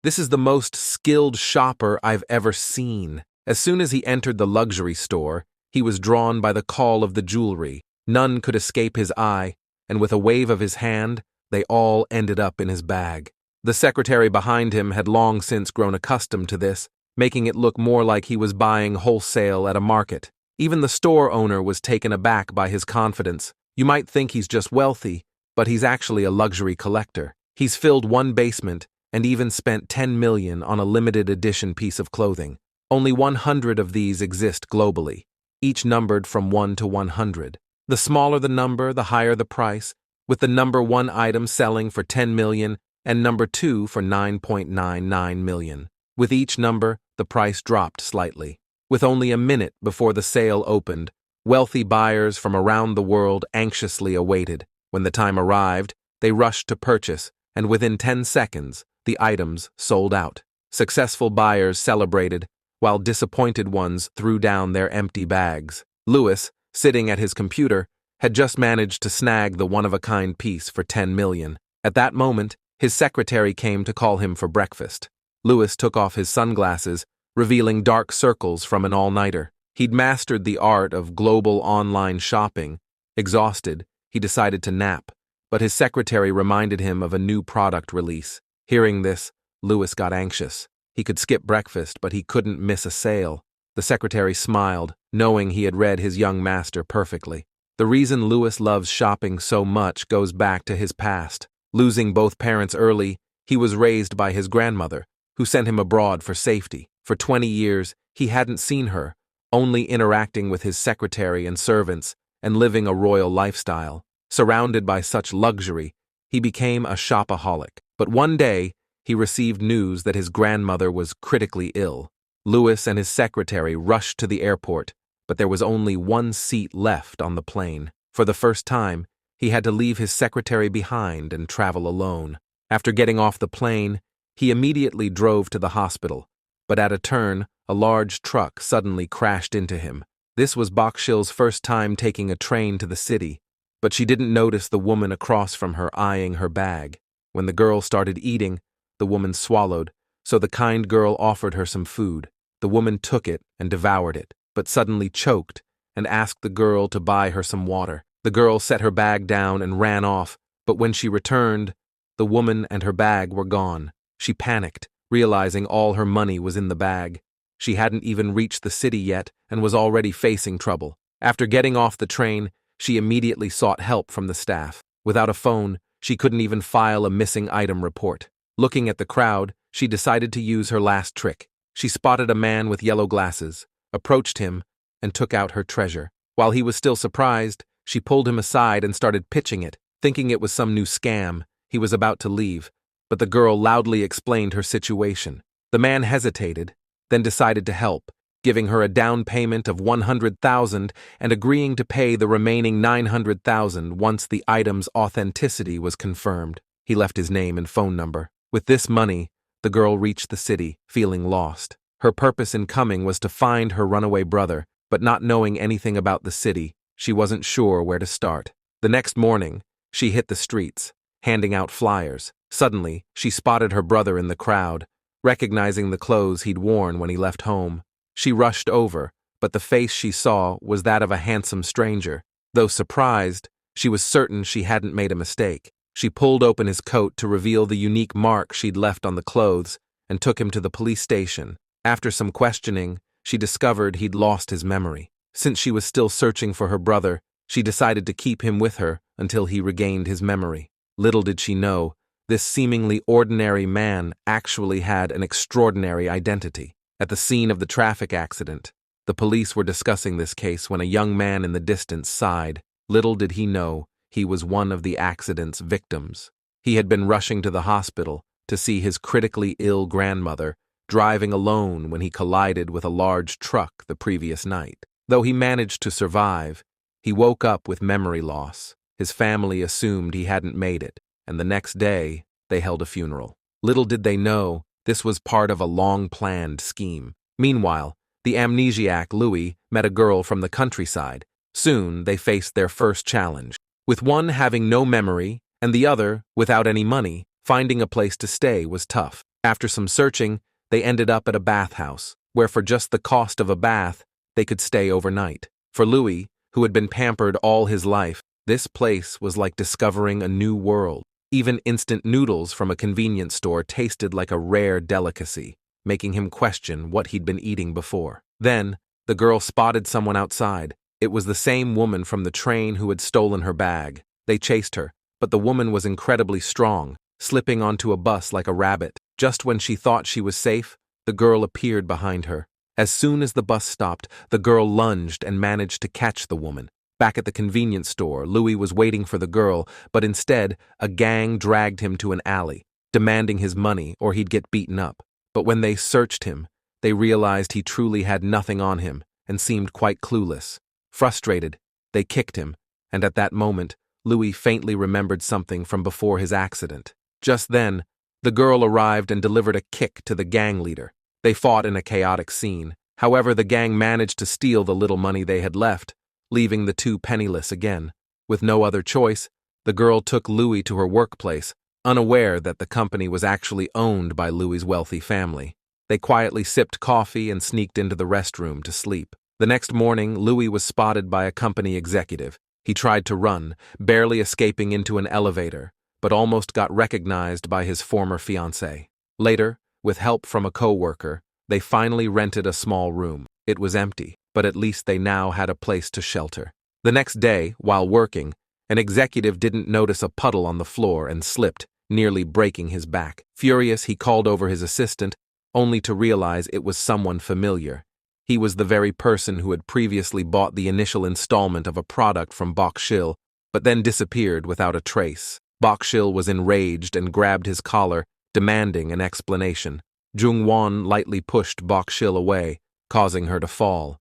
This is the most skilled shopper I've ever seen. As soon as he entered the luxury store, he was drawn by the call of the jewelry. None could escape his eye, and with a wave of his hand, they all ended up in his bag. The secretary behind him had long since grown accustomed to this, making it look more like he was buying wholesale at a market. Even the store owner was taken aback by his confidence. You might think he's just wealthy, but he's actually a luxury collector. He's filled one basement and even spent $10 million on a limited edition piece of clothing. Only 100 of these exist globally, each numbered from 1 to 100. The smaller the number, the higher the price, with the number 1 item selling for $10 million and number 2 for $9.99 million. With each number, the price dropped slightly. With only a minute before the sale opened, wealthy buyers from around the world anxiously awaited. When the time arrived, they rushed to purchase, and within 10 seconds, the items sold out. Successful buyers celebrated, while disappointed ones threw down their empty bags. Louis, sitting at his computer, had just managed to snag the one-of-a-kind piece for $10 million. At that moment, his secretary came to call him for breakfast. Louis took off his sunglasses, revealing dark circles from an all-nighter. He'd mastered the art of global online shopping. Exhausted, he decided to nap, but his secretary reminded him of a new product release. Hearing this, Louis got anxious. He could skip breakfast, but he couldn't miss a sale. The secretary smiled, knowing he had read his young master perfectly. The reason Louis loves shopping so much goes back to his past. Losing both parents early, he was raised by his grandmother, who sent him abroad for safety. For 20 years, he hadn't seen her, only interacting with his secretary and servants and living a royal lifestyle. Surrounded by such luxury, he became a shopaholic. But one day, he received news that his grandmother was critically ill. Louis and his secretary rushed to the airport, but there was only one seat left on the plane. For the first time, he had to leave his secretary behind and travel alone. After getting off the plane, he immediately drove to the hospital, but at a turn, a large truck suddenly crashed into him. This was Bakshil's first time taking a train to the city, but she didn't notice the woman across from her eyeing her bag. When the girl started eating, the woman swallowed, so the kind girl offered her some food. The woman took it and devoured it, but suddenly choked and asked the girl to buy her some water. The girl set her bag down and ran off, but when she returned, the woman and her bag were gone. She panicked, realizing all her money was in the bag. She hadn't even reached the city yet and was already facing trouble. After getting off the train, she immediately sought help from the staff. Without a phone, she couldn't even file a missing item report. Looking at the crowd, she decided to use her last trick. She spotted a man with yellow glasses, approached him, and took out her treasure. While he was still surprised, she pulled him aside and started pitching it, thinking it was some new scam. He was about to leave, but the girl loudly explained her situation. The man hesitated, then decided to help, giving her a down payment of $100,000 and agreeing to pay the remaining $900,000 once the item's authenticity was confirmed. He left his name and phone number. With this money, the girl reached the city, feeling lost. Her purpose in coming was to find her runaway brother, but not knowing anything about the city, she wasn't sure where to start. The next morning, she hit the streets, handing out flyers. Suddenly, she spotted her brother in the crowd, recognizing the clothes he'd worn when he left home. She rushed over, but the face she saw was that of a handsome stranger. Though surprised, she was certain she hadn't made a mistake. She pulled open his coat to reveal the unique mark she'd left on the clothes and took him to the police station. After some questioning, she discovered he'd lost his memory. Since she was still searching for her brother, she decided to keep him with her until he regained his memory. Little did she know, this seemingly ordinary man actually had an extraordinary identity. At the scene of the traffic accident, the police were discussing this case when a young man in the distance sighed. Little did he know, he was one of the accident's victims. He had been rushing to the hospital to see his critically ill grandmother, driving alone when he collided with a large truck the previous night. Though he managed to survive, he woke up with memory loss. His family assumed he hadn't made it, and the next day, they held a funeral. Little did they know, this was part of a long-planned scheme. Meanwhile, the amnesiac Louis met a girl from the countryside. Soon, they faced their first challenge. With one having no memory and the other without any money, finding a place to stay was tough. After some searching, they ended up at a bathhouse, where for just the cost of a bath, they could stay overnight. For Louis, who had been pampered all his life, this place was like discovering a new world. Even instant noodles from a convenience store tasted like a rare delicacy, making him question what he'd been eating before. Then, the girl spotted someone outside. It was the same woman from the train who had stolen her bag. They chased her, but the woman was incredibly strong, slipping onto a bus like a rabbit. Just when she thought she was safe, the girl appeared behind her. As soon as the bus stopped, the girl lunged and managed to catch the woman. Back at the convenience store, Louis was waiting for the girl, but instead, a gang dragged him to an alley, demanding his money or he'd get beaten up. But when they searched him, they realized he truly had nothing on him and seemed quite clueless. Frustrated, they kicked him, and at that moment, Louis faintly remembered something from before his accident. Just then, the girl arrived and delivered a kick to the gang leader. They fought in a chaotic scene. However, the gang managed to steal the little money they had left, leaving the two penniless again. With no other choice, the girl took Louis to her workplace, unaware that the company was actually owned by Louis's wealthy family. They quietly sipped coffee and sneaked into the restroom to sleep. The next morning, Louis was spotted by a company executive. He tried to run, barely escaping into an elevator, but almost got recognized by his former fiancée. Later, with help from a co-worker, they finally rented a small room. It was empty, but at least they now had a place to shelter. The next day, while working, an executive didn't notice a puddle on the floor and slipped, nearly breaking his back. Furious, he called over his assistant, only to realize it was someone familiar. He was the very person who had previously bought the initial installment of a product from Bok Shil, but then disappeared without a trace. Bok Shil was enraged and grabbed his collar, demanding an explanation. Jung Won lightly pushed Bok Shil away, causing her to fall.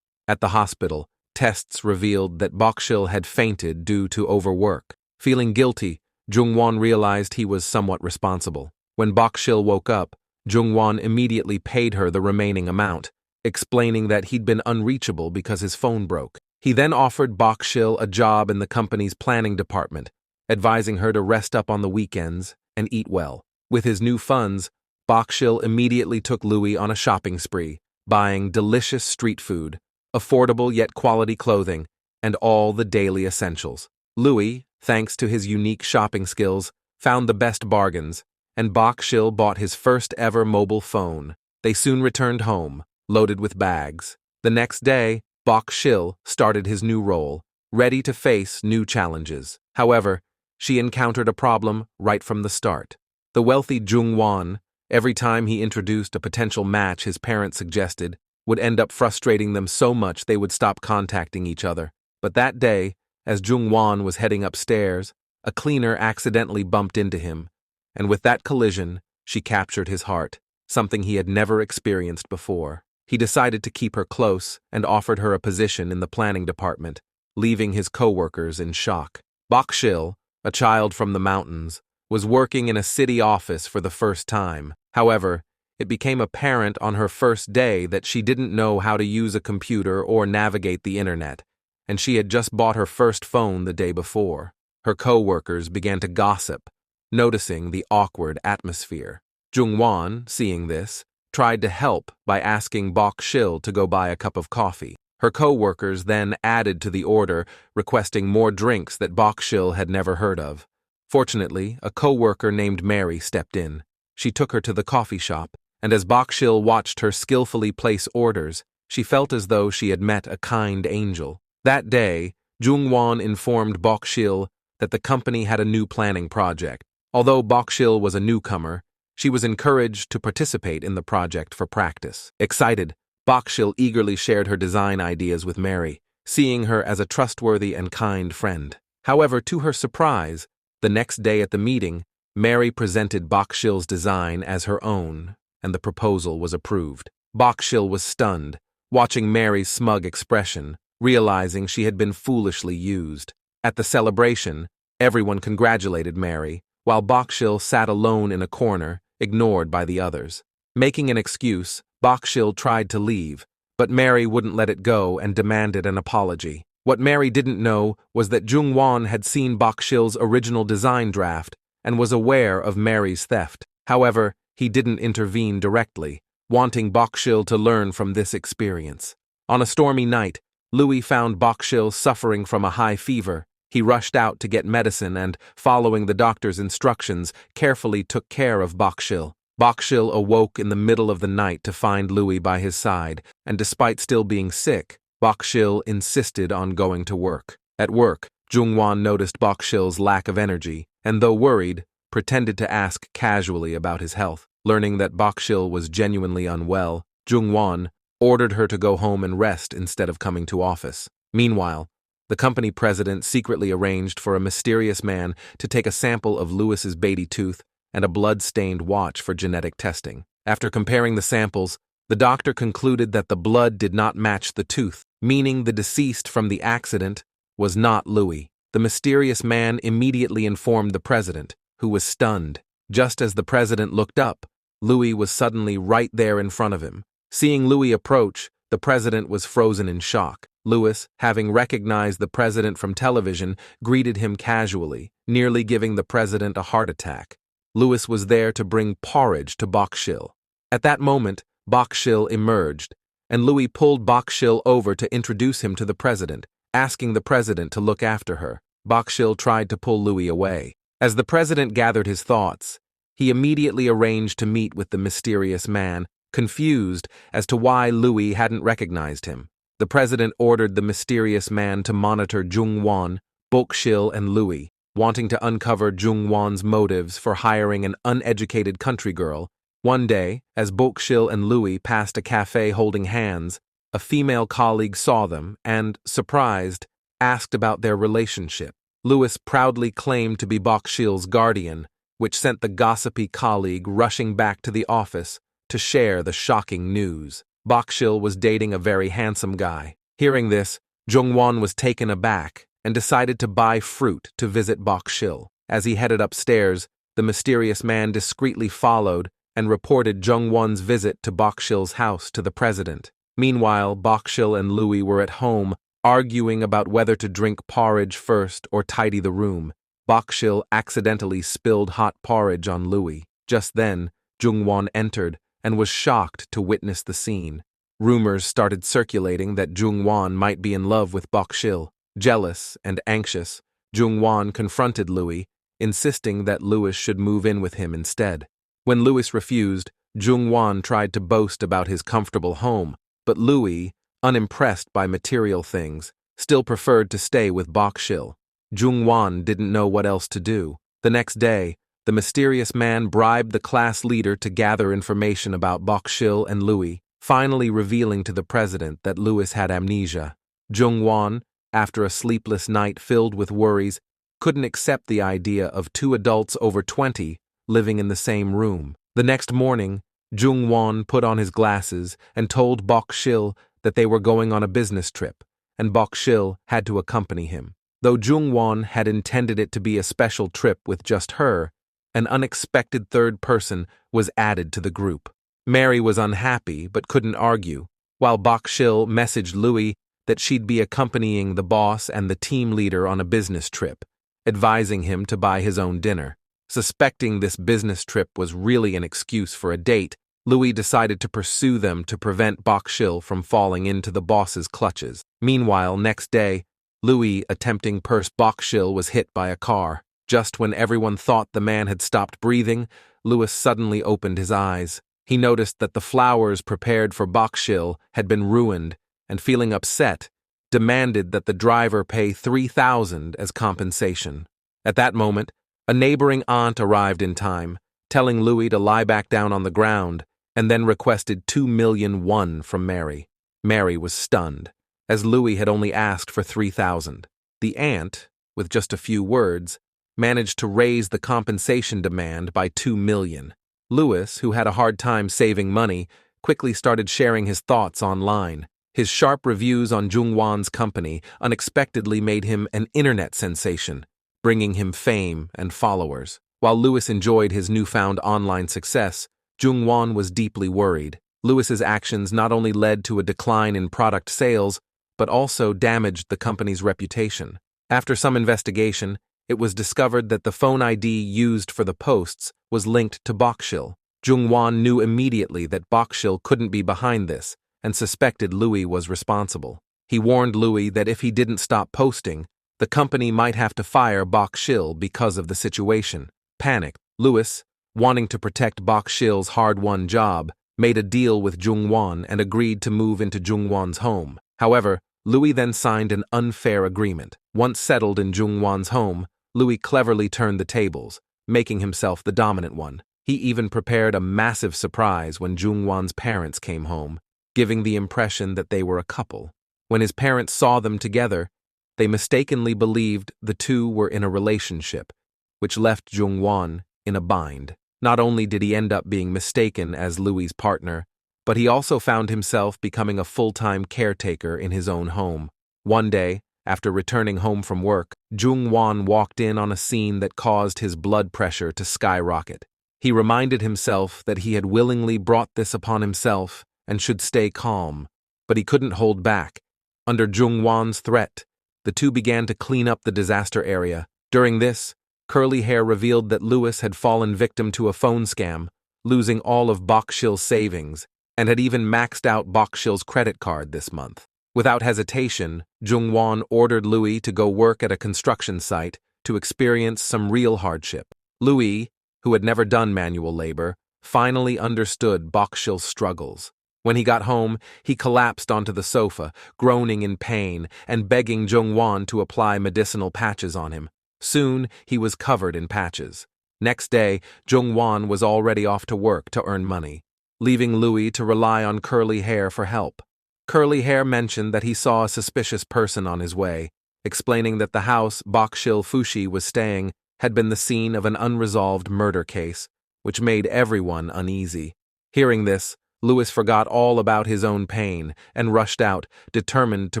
At the hospital, tests revealed that Bok Shil had fainted due to overwork. Feeling guilty, Jung Won realized he was somewhat responsible. When Bok Shil woke up, Jung Won immediately paid her the remaining amount, explaining that he'd been unreachable because his phone broke. He then offered Bok Shil a job in the company's planning department, advising her to rest up on the weekends and eat well. With his new funds, Bok Shil immediately took Louis on a shopping spree, buying delicious street food, affordable yet quality clothing, and all the daily essentials. Louis, thanks to his unique shopping skills, found the best bargains, and Bok Shil bought his first ever mobile phone. They soon returned home, loaded with bags. The next day, Bok Shil started his new role, ready to face new challenges. However, she encountered a problem right from the start. The wealthy Jung Won, every time he introduced a potential match his parents suggested, would end up frustrating them so much they would stop contacting each other. But that day, as Jung Won was heading upstairs, a cleaner accidentally bumped into him, and with that collision, she captured his heart, something he had never experienced before. He decided to keep her close and offered her a position in the planning department, leaving his co-workers in shock. Bok Shil, a child from the mountains, was working in a city office for the first time. However, it became apparent on her first day that she didn't know how to use a computer or navigate the internet, and she had just bought her first phone the day before. Her co-workers began to gossip, noticing the awkward atmosphere. Jung Won, seeing this, tried to help by asking Bok Shil to go buy a cup of coffee. Her co-workers then added to the order, requesting more drinks that Bok Shil had never heard of. Fortunately, a co-worker named Mary stepped in. She took her to the coffee shop, and as Bok Shil watched her skillfully place orders, she felt as though she had met a kind angel. That day, Jung Won informed Bok Shil that the company had a new planning project. Although Bok Shil was a newcomer, she was encouraged to participate in the project for practice. Excited, Bok Shil eagerly shared her design ideas with Mary, seeing her as a trustworthy and kind friend. However, to her surprise, the next day at the meeting, Mary presented Bok Shil's design as her own, and the proposal was approved. Bok Shil was stunned, watching Mary's smug expression, realizing she had been foolishly used. At the celebration, everyone congratulated Mary, while Bok Shil sat alone in a corner, ignored by the others. Making an excuse, Bok Shil tried to leave, but Mary wouldn't let it go and demanded an apology. What Mary didn't know was that Jung Won had seen Bok Shil's original design draft and was aware of Mary's theft. However, he didn't intervene directly, wanting Bokshil to learn from this experience. On a stormy night, Louis found Bokshil suffering from a high fever. He rushed out to get medicine and, following the doctor's instructions, carefully took care of Bokshil. Bokshil awoke in the middle of the night to find Louis by his side, and despite still being sick, Bokshil insisted on going to work. At work, Jungwon noticed Bokshil's lack of energy, and though worried, pretended to ask casually about his health. Learning that Bokshil was genuinely unwell, Jungwon ordered her to go home and rest instead of coming to office. Meanwhile, the company president secretly arranged for a mysterious man to take a sample of Louis's baby tooth and a blood-stained watch for genetic testing. After comparing the samples, the doctor concluded that the blood did not match the tooth, meaning the deceased from the accident was not Louis. The mysterious man immediately informed the president, who was stunned. Just as the president looked up, Louis was suddenly right there in front of him. Seeing Louis approach, the president was frozen in shock. Louis, having recognized the president from television, greeted him casually, nearly giving the president a heart attack. Louis was there to bring porridge to Bokshil. At that moment, Bokshil emerged, and Louis pulled Bokshil over to introduce him to the president, asking the president to look after her. Bokshil tried to pull Louis away. As the president gathered his thoughts, he immediately arranged to meet with the mysterious man, confused as to why Louis hadn't recognized him. The president ordered the mysterious man to monitor Jungwon, Bokshil, and Louis, wanting to uncover Jungwon's motives for hiring an uneducated country girl. One day, as Bokshil and Louis passed a cafe holding hands, a female colleague saw them and, surprised, asked about their relationship. Louis proudly claimed to be Bokshil's guardian, which sent the gossipy colleague rushing back to the office to share the shocking news. Bokshil was dating a very handsome guy. Hearing this, Jungwon was taken aback and decided to buy fruit to visit Bokshil. As he headed upstairs, the mysterious man discreetly followed and reported Jungwon's visit to Bokshil's house to the president. Meanwhile, Bokshil and Louis were at home, arguing about whether to drink porridge first or tidy the room. Bokshil accidentally spilled hot porridge on Louis. Just then, Jungwon entered and was shocked to witness the scene. Rumors started circulating that Jungwon might be in love with Bokshil. Jealous and anxious, Jungwon confronted Louis, insisting that Louis should move in with him instead. When Louis refused, Jungwon tried to boast about his comfortable home, but Louis, unimpressed by material things, still preferred to stay with Bokshil. Jungwon didn't know what else to do. The next day, the mysterious man bribed the class leader to gather information about Bokshil and Louis, finally revealing to the president that Louis had amnesia. Jungwon, after a sleepless night filled with worries, couldn't accept the idea of two adults over 20 living in the same room. The next morning, Jungwon put on his glasses and told Bokshil that they were going on a business trip, and Bokshil had to accompany him. Though Jungwon had intended it to be a special trip with just her, an unexpected third person was added to the group. Mary was unhappy but couldn't argue, while Bokshil messaged Louis that she'd be accompanying the boss and the team leader on a business trip, advising him to buy his own dinner. Suspecting this business trip was really an excuse for a date, Louis decided to pursue them to prevent Bokshil from falling into the boss's clutches. Meanwhile, next day, Louis, attempting purse Bokshil, was hit by a car. Just when everyone thought the man had stopped breathing, Louis suddenly opened his eyes. He noticed that the flowers prepared for Bokshil had been ruined, and feeling upset, demanded that the driver pay $3,000 as compensation. At that moment, a neighboring aunt arrived in time, telling Louis to lie back down on the ground, and then requested 2,000,000 won from Mary. Mary was stunned, as Louis had only asked for 3,000. The aunt, with just a few words, managed to raise the compensation demand by 2,000,000. Louis, who had a hard time saving money, quickly started sharing his thoughts online. His sharp reviews on Jungwon's company unexpectedly made him an internet sensation, bringing him fame and followers. While Louis enjoyed his newfound online success, Jungwon was deeply worried. Louis's actions not only led to a decline in product sales, but also damaged the company's reputation. After some investigation, it was discovered that the phone ID used for the posts was linked to Bokshil. Jung-won knew immediately that Bok-shil couldn't be behind this and suspected Louis was responsible. He warned Louis that if he didn't stop posting, the company might have to fire Bok-shil because of the situation. Panicked, Louis, wanting to protect Bok-shil's hard-won job, made a deal with Jung-won and agreed to move into Jung-won's home. However, Louis then signed an unfair agreement. Once settled in Jung-won's home, Louis cleverly turned the tables, making himself the dominant one. He even prepared a massive surprise when Jung-won's parents came home, giving the impression that they were a couple. When his parents saw them together, they mistakenly believed the two were in a relationship, which left Jung-won in a bind. Not only did he end up being mistaken as Louis' partner, but he also found himself becoming a full-time caretaker in his own home. One day, after returning home from work, Jung-won walked in on a scene that caused his blood pressure to skyrocket. He reminded himself that he had willingly brought this upon himself and should stay calm, but he couldn't hold back. Under Jung-won's threat, the two began to clean up the disaster area. During this, Curly Hair revealed that Louis had fallen victim to a phone scam, losing all of Bok-shil's savings, and had even maxed out Bok-shil's credit card this month. Without hesitation, Jung-won ordered Louis to go work at a construction site to experience some real hardship. Louis, who had never done manual labor, finally understood Bok-shil's struggles. When he got home, he collapsed onto the sofa, groaning in pain and begging Jung-won to apply medicinal patches on him. Soon, he was covered in patches. Next day, Jung-won was already off to work to earn money, leaving Louis to rely on Curly Hair for help. Curly Hair mentioned that he saw a suspicious person on his way, explaining that the house Bok-shil Fushi was staying had been the scene of an unresolved murder case, which made everyone uneasy. Hearing this, Louis forgot all about his own pain and rushed out, determined to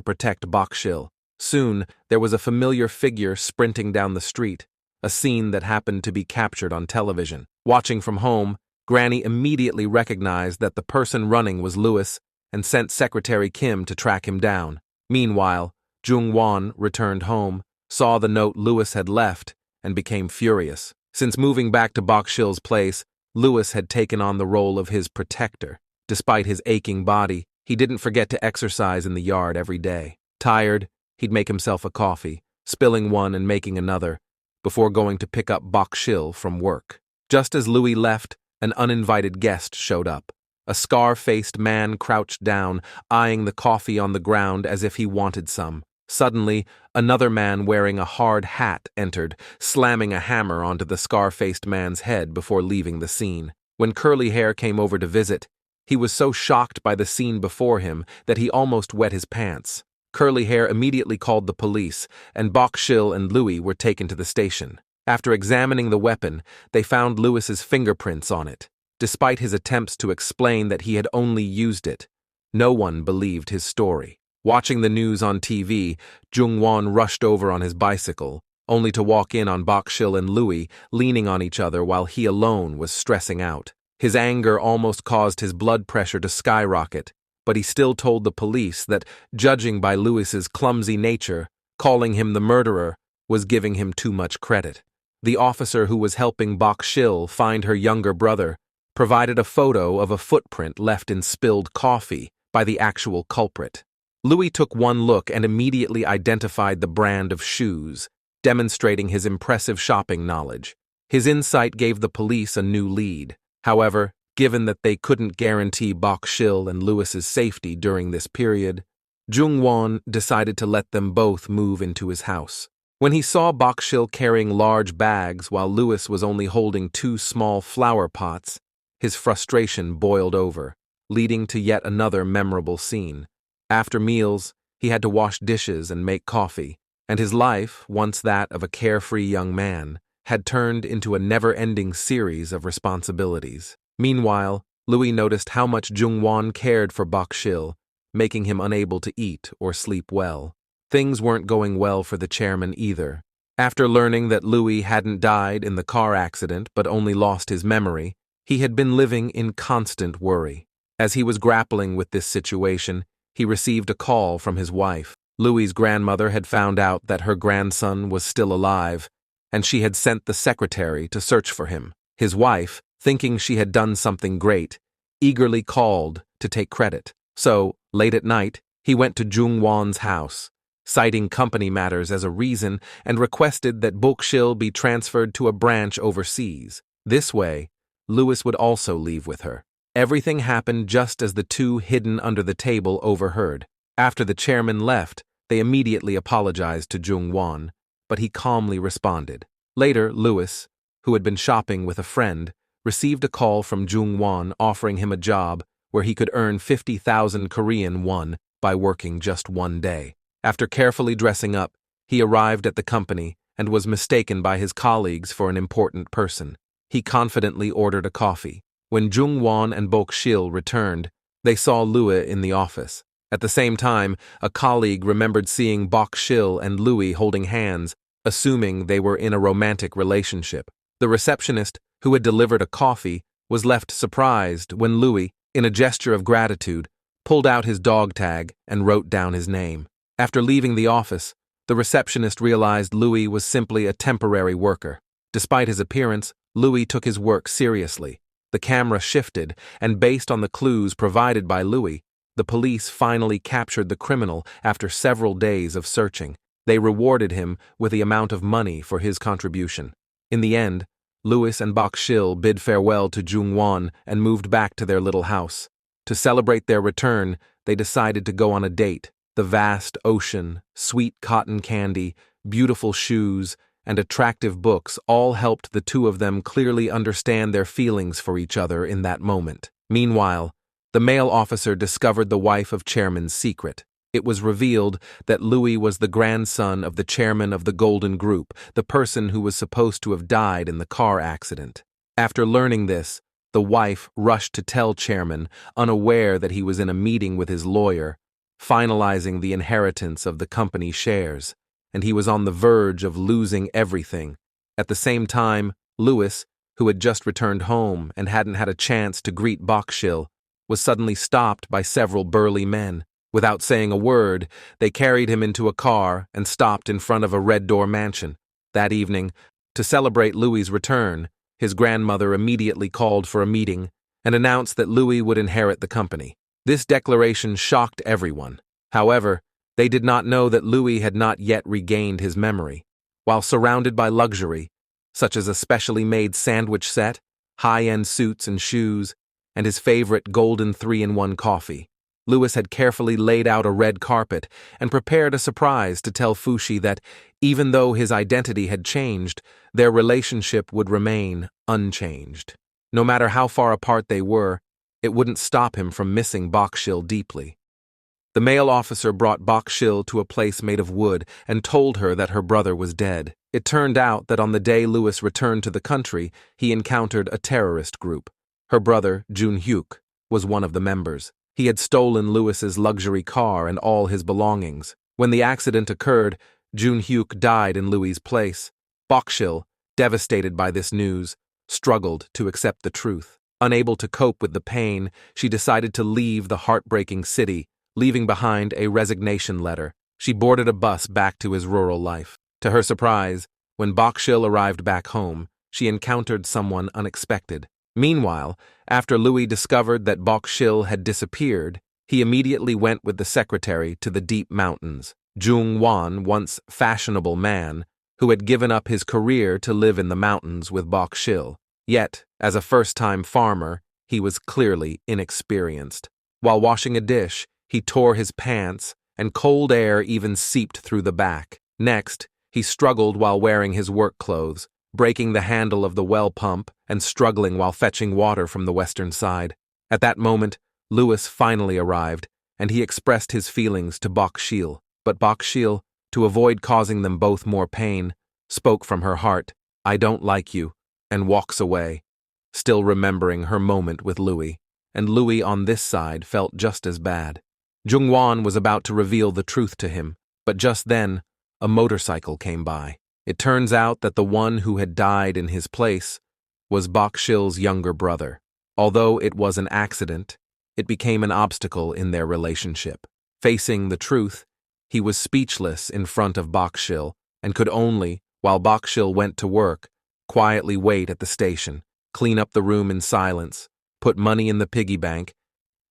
protect Bok-shil. Soon, there was a familiar figure sprinting down the street, a scene that happened to be captured on television. Watching from home, Granny immediately recognized that the person running was Louis and sent Secretary Kim to track him down. Meanwhile, Jung-won returned home, saw the note Louis had left, and became furious. Since moving back to Bok-shil's place, Louis had taken on the role of his protector. Despite his aching body, he didn't forget to exercise in the yard every day. Tired, he'd make himself a coffee, spilling one and making another, before going to pick up Bok-shil from work. Just as Louis left, an uninvited guest showed up. A scar-faced man crouched down, eyeing the coffee on the ground as if he wanted some. Suddenly, another man wearing a hard hat entered, slamming a hammer onto the scar-faced man's head before leaving the scene. When Curly Hair came over to visit, he was so shocked by the scene before him that he almost wet his pants. Curly Hair immediately called the police, and Bok-shil and Louis were taken to the station. After examining the weapon, they found Louis's fingerprints on it. Despite his attempts to explain that he had only used it, no one believed his story. Watching the news on TV, Jung-won rushed over on his bicycle, only to walk in on Bok-shil and Louis leaning on each other while he alone was stressing out. His anger almost caused his blood pressure to skyrocket, but he still told the police that, judging by Louis's clumsy nature, calling him the murderer was giving him too much credit. The officer who was helping Bok-shil find her younger brother provided a photo of a footprint left in spilled coffee by the actual culprit. Louis took one look and immediately identified the brand of shoes, demonstrating his impressive shopping knowledge. His insight gave the police a new lead. However, given that they couldn't guarantee Bok-shil and Louis's safety during this period, Jung-won decided to let them both move into his house. When he saw Bok-shil carrying large bags while Louis was only holding 2 small flower pots, his frustration boiled over, leading to yet another memorable scene. After meals, he had to wash dishes and make coffee, and his life, once that of a carefree young man, had turned into a never-ending series of responsibilities. Meanwhile, Louis noticed how much Jung-won cared for Bok-shil, making him unable to eat or sleep well. Things weren't going well for the chairman either. After learning that Louis hadn't died in the car accident but only lost his memory, he had been living in constant worry. As he was grappling with this situation, he received a call from his wife. Louis's grandmother had found out that her grandson was still alive, and she had sent the secretary to search for him. His wife, thinking she had done something great, eagerly called to take credit. So, late at night, he went to Jung-won's house, citing company matters as a reason, and requested that Bok-sil be transferred to a branch overseas. This way, Louis would also leave with her. Everything happened just as the two hidden under the table overheard. After the chairman left, they immediately apologized to Jung-won, but he calmly responded. Later, Louis, who had been shopping with a friend, received a call from Jung-won offering him a job where he could earn 50,000 Korean won by working just one day. After carefully dressing up, he arrived at the company and was mistaken by his colleagues for an important person. He confidently ordered a coffee. When Jung-won and Bok-sil returned, they saw Louis in the office. At the same time, a colleague remembered seeing Bok-sil and Louis holding hands, assuming they were in a romantic relationship. The receptionist, who had delivered a coffee, was left surprised when Louis, in a gesture of gratitude, pulled out his dog tag and wrote down his name. After leaving the office, the receptionist realized Louis was simply a temporary worker. Despite his appearance, Louis took his work seriously. The camera shifted, and based on the clues provided by Louis, the police finally captured the criminal after several days of searching. They rewarded him with the amount of money for his contribution. In the end, Louis and Bok-sil bid farewell to Jung-won and moved back to their little house. To celebrate their return, they decided to go on a date. The vast ocean, sweet cotton candy, beautiful shoes, and attractive books all helped the two of them clearly understand their feelings for each other in that moment. Meanwhile, the male officer discovered the wife of Chairman's secret. It was revealed that Louis was the grandson of the chairman of the Golden Group, the person who was supposed to have died in the car accident. After learning this, the wife rushed to tell Chairman, unaware that he was in a meeting with his lawyer, finalizing the inheritance of the company shares, and he was on the verge of losing everything. At the same time, Louis, who had just returned home and hadn't had a chance to greet Bok-sil, was suddenly stopped by several burly men. Without saying a word, they carried him into a car and stopped in front of a red-door mansion. That evening, to celebrate Louis's return, his grandmother immediately called for a meeting and announced that Louis would inherit the company. This declaration shocked everyone. However, they did not know that Louis had not yet regained his memory. While surrounded by luxury, such as a specially made sandwich set, high-end suits and shoes, and his favorite golden 3-in-1 coffee, Louis had carefully laid out a red carpet and prepared a surprise to tell Fushi that, even though his identity had changed, their relationship would remain unchanged. No matter how far apart they were, it wouldn't stop him from missing Bok-sil deeply. The male officer brought Bok-sil to a place made of wood and told her that her brother was dead. It turned out that on the day Louis returned to the country, he encountered a terrorist group. Her brother, Jun-hyuk, was one of the members. He had stolen Louis's luxury car and all his belongings. When the accident occurred, Jun-hyuk died in Louis's place. Bok-sil, devastated by this news, struggled to accept the truth. Unable to cope with the pain, she decided to leave the heartbreaking city, leaving behind a resignation letter. She boarded a bus back to his rural life. To her surprise, when Bok-sil arrived back home, she encountered someone unexpected. Meanwhile, after Louis discovered that Bok-sil had disappeared, he immediately went with the secretary to the deep mountains. Jung-won, once fashionable man, who had given up his career to live in the mountains with Bok-sil. Yet, as a first-time farmer, he was clearly inexperienced. While washing a dish, he tore his pants, and cold air even seeped through the back. Next, he struggled while wearing his work clothes, breaking the handle of the well pump and struggling while fetching water from the western side. At that moment, Louis finally arrived, and he expressed his feelings to Bok-sil. But Bok-sil, to avoid causing them both more pain, spoke from her heart, "I don't like you," and walks away, still remembering her moment with Louis. And Louis on this side felt just as bad. Jung-won was about to reveal the truth to him, but just then, a motorcycle came by. It turns out that the one who had died in his place was Bok-sil's younger brother. Although it was an accident, it became an obstacle in their relationship. Facing the truth, he was speechless in front of Bok-sil and could only, while Bok-sil went to work, quietly wait at the station, clean up the room in silence, put money in the piggy bank.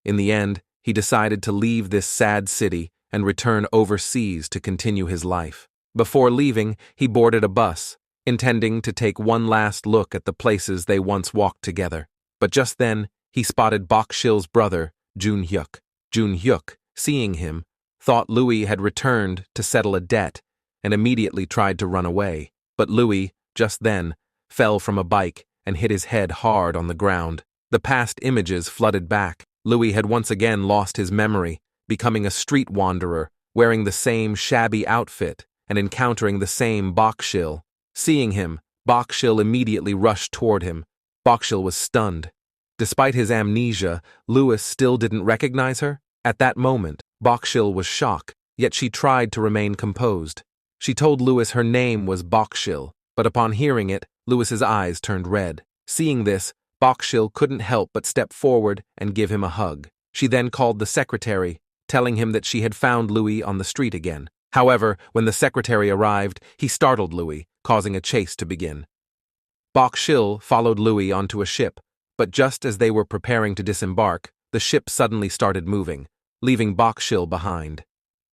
In the end, he decided to leave this sad city and return overseas to continue his life. Before leaving, he boarded a bus, intending to take one last look at the places they once walked together. But just then, he spotted Bok Shil's brother, Jun Hyuk. Jun Hyuk, seeing him, thought Louis had returned to settle a debt and immediately tried to run away. But Louis, just then, fell from a bike and hit his head hard on the ground. The past images flooded back. Louis had once again lost his memory, becoming a street wanderer, wearing the same shabby outfit and encountering the same Bok Shil. Seeing him, Bok Shil immediately rushed toward him. Bok Shil was stunned. Despite his amnesia, Louis still didn't recognize her. At that moment, Bok Shil was shocked, yet she tried to remain composed. She told Louis her name was Bok Shil, but upon hearing it, Louis's eyes turned red. Seeing this, Bok Shil couldn't help but step forward and give him a hug. She then called the secretary, telling him that she had found Louis on the street again. However, when the secretary arrived, he startled Louis, causing a chase to begin. Bok Shil followed Louis onto a ship, but just as they were preparing to disembark, the ship suddenly started moving, leaving Bok Shil behind.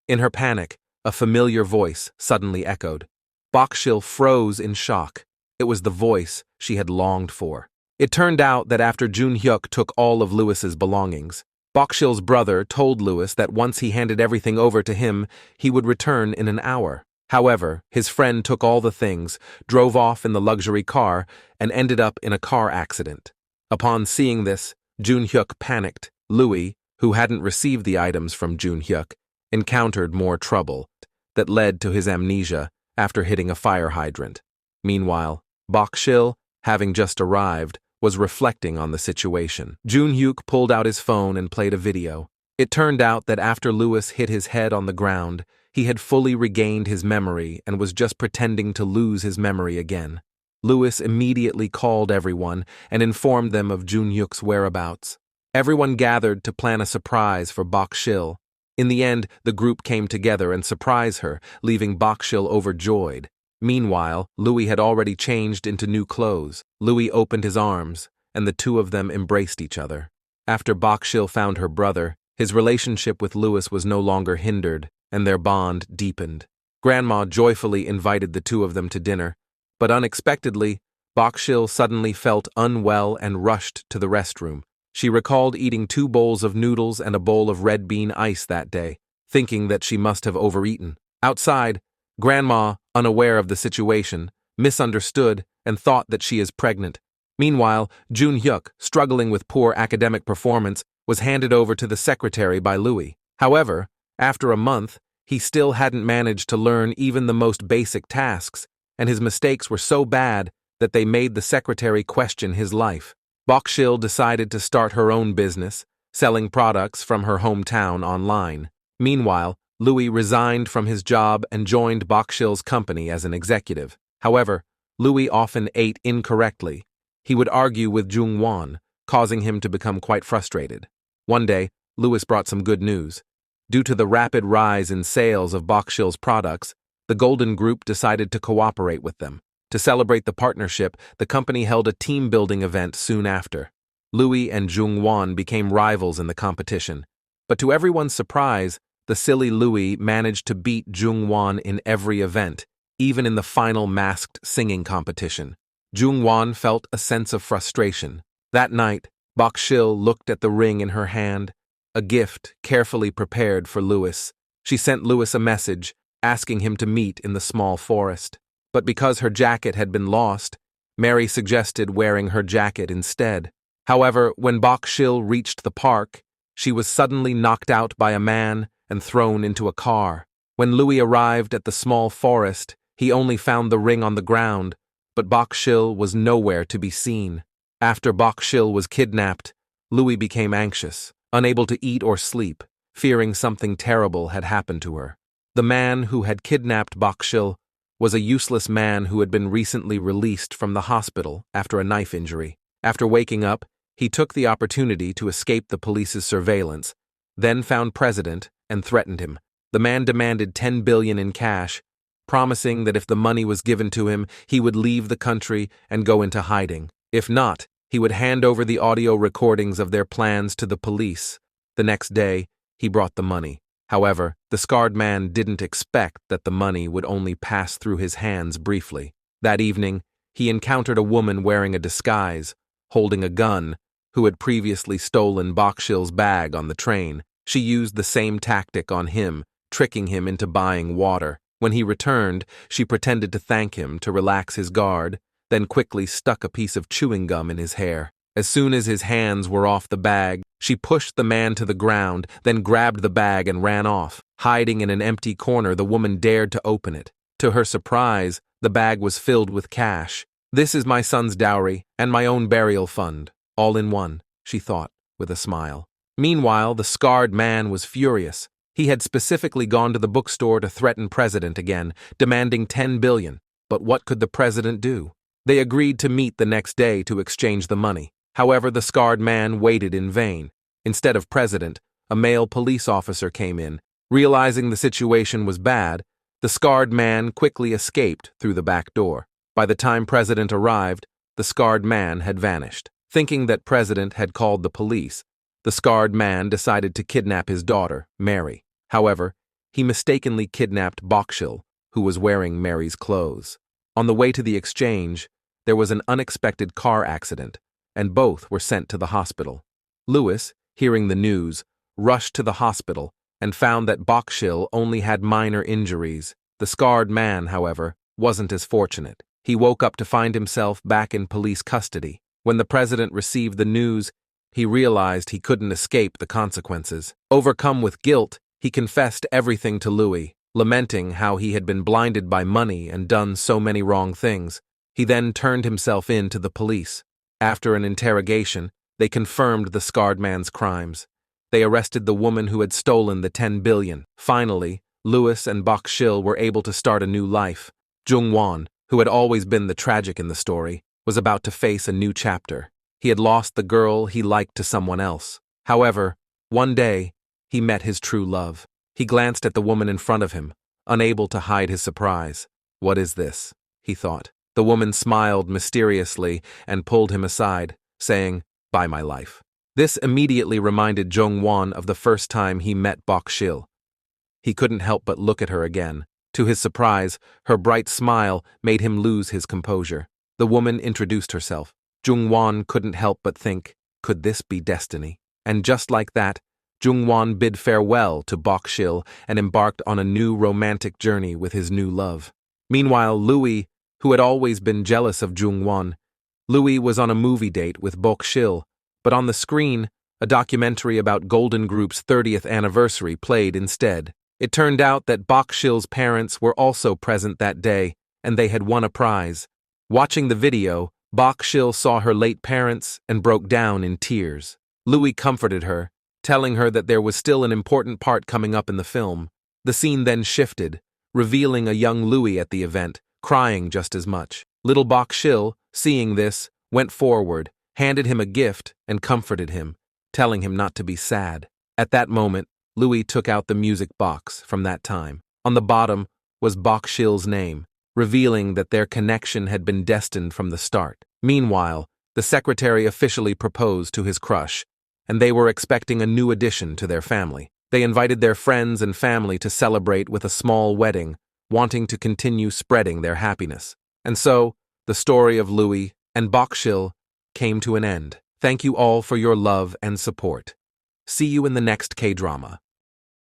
In her panic, a familiar voice suddenly echoed. Bok Shil froze in shock. It was the voice she had longed for. It turned out that after Jun Hyuk took all of Louis's belongings, Bok Shil's brother told Louis that once he handed everything over to him, he would return in an hour. However, his friend took all the things, drove off in the luxury car, and ended up in a car accident. Upon seeing this, Jun Hyuk panicked. Louis, who hadn't received the items from Jun Hyuk, encountered more trouble that led to his amnesia after hitting a fire hydrant. Meanwhile, Bok Shil, having just arrived, was reflecting on the situation. Jun Hyuk pulled out his phone and played a video. It turned out that after Louis hit his head on the ground, he had fully regained his memory and was just pretending to lose his memory again. Louis immediately called everyone and informed them of Jun Hyuk's whereabouts. Everyone gathered to plan a surprise for Bok Shil. In the end, the group came together and surprised her, leaving Bok Shil overjoyed. Meanwhile, Louis had already changed into new clothes. Louis opened his arms, and the two of them embraced each other. After Bok Shil found her brother, his relationship with Louis was no longer hindered, and their bond deepened. Grandma joyfully invited the two of them to dinner, but unexpectedly, Bok Shil suddenly felt unwell and rushed to the restroom. She recalled eating 2 bowls of noodles and a bowl of red bean ice that day, thinking that she must have overeaten. Outside, Grandma, unaware of the situation, misunderstood and thought that she is pregnant. Meanwhile, Jun Hyuk, struggling with poor academic performance, was handed over to the secretary by Louis. However, after a month, he still hadn't managed to learn even the most basic tasks, and his mistakes were so bad that they made the secretary question his life. Bok Shil decided to start her own business, selling products from her hometown online. Meanwhile, Louis resigned from his job and joined Bok Shil's company as an executive. However, Louis often ate incorrectly. He would argue with Jung Won, causing him to become quite frustrated. One day, Louis brought some good news. Due to the rapid rise in sales of Bok Shil's products, the Golden Group decided to cooperate with them. To celebrate the partnership, the company held a team-building event soon after. Louis and Jung Won became rivals in the competition. But to everyone's surprise, the silly Louis managed to beat Jung Won in every event, even in the final masked singing competition. Jung Won felt a sense of frustration. That night, Bok Shil looked at the ring in her hand, a gift carefully prepared for Louis. She sent Louis a message, asking him to meet in the small forest. But because her jacket had been lost, Mary suggested wearing her jacket instead. However, when Bok Shil reached the park, she was suddenly knocked out by a man and thrown into a car. When Louis arrived at the small forest, he only found the ring on the ground, but Bok Shil was nowhere to be seen. After Bok Shil was kidnapped, Louis became anxious, unable to eat or sleep, fearing something terrible had happened to her. The man who had kidnapped Bok Shil was a useless man who had been recently released from the hospital after a knife injury. After waking up, he took the opportunity to escape the police's surveillance, then found President and threatened him. The man demanded 10 billion in cash, promising that if the money was given to him, he would leave the country and go into hiding. If not, He would hand over the audio recordings of their plans to the police. The next day, he brought the money. However, the scarred man didn't expect that the money would only pass through his hands briefly. That evening, he encountered a woman wearing a disguise, holding a gun, who had previously stolen Bakshil's bag on the train. She used the same tactic on him, tricking him into buying water. When he returned, she pretended to thank him to relax his guard, then quickly stuck a piece of chewing gum in his hair. As soon as his hands were off the bag, she pushed the man to the ground, then grabbed the bag and ran off. Hiding in an empty corner, the woman dared to open it. To her surprise, the bag was filled with cash. "This is my son's dowry and my own burial fund, all in one," she thought, with a smile. Meanwhile, the scarred man was furious. He had specifically gone to the bookstore to threaten President again, demanding $10 billion. But what could the president do? They agreed to meet the next day to exchange the money. However, the scarred man waited in vain. Instead of President, a male police officer came in. Realizing the situation was bad, the scarred man quickly escaped through the back door. By the time President arrived, the scarred man had vanished. Thinking that President had called the police, the scarred man decided to kidnap his daughter, Mary. However, he mistakenly kidnapped Bakshil, who was wearing Mary's clothes. On the way to the exchange, there was an unexpected car accident, and both were sent to the hospital. Lewis, hearing the news, rushed to the hospital and found that Bakshil only had minor injuries. The scarred man, however, wasn't as fortunate. He woke up to find himself back in police custody. When the president received the news, he realized he couldn't escape the consequences. Overcome with guilt, he confessed everything to Louis, lamenting how he had been blinded by money and done so many wrong things. He then turned himself in to the police. After an interrogation, they confirmed the scarred man's crimes. They arrested the woman who had stolen the $10 billion. Finally, Louis and Bakshil were able to start a new life. Jung-won, who had always been the tragic in the story, was about to face a new chapter. He had lost the girl he liked to someone else. However, one day, he met his true love. He glanced at the woman in front of him, unable to hide his surprise. "What is this?" he thought. The woman smiled mysteriously and pulled him aside, saying, "Buy my life." This immediately reminded Jung-won of the first time he met Bakshil. He couldn't help but look at her again. To his surprise, her bright smile made him lose his composure. The woman introduced herself. Jung-won couldn't help but think, could this be destiny? And just like that, Jung-won bid farewell to Bakshil and embarked on a new romantic journey with his new love. Meanwhile, Louis, who had always been jealous of Jung-won, Louis was on a movie date with Bakshil, but on the screen, a documentary about Golden Group's 30th anniversary played instead. It turned out that Bakshil's parents were also present that day, and they had won a prize. Watching the video, Bakshil saw her late parents and broke down in tears. Louis comforted her, telling her that there was still an important part coming up in the film. The scene then shifted, revealing a young Louis at the event, crying just as much. Little Bakshil, seeing this, went forward, handed him a gift, and comforted him, telling him not to be sad. At that moment, Louis took out the music box from that time. On the bottom was Bakshil's name, revealing that their connection had been destined from the start. Meanwhile, the secretary officially proposed to his crush, and they were expecting a new addition to their family. They invited their friends and family to celebrate with a small wedding, wanting to continue spreading their happiness. And so, the story of Louis and Bakshil came to an end. Thank you all for your love and support. See you in the next K-drama.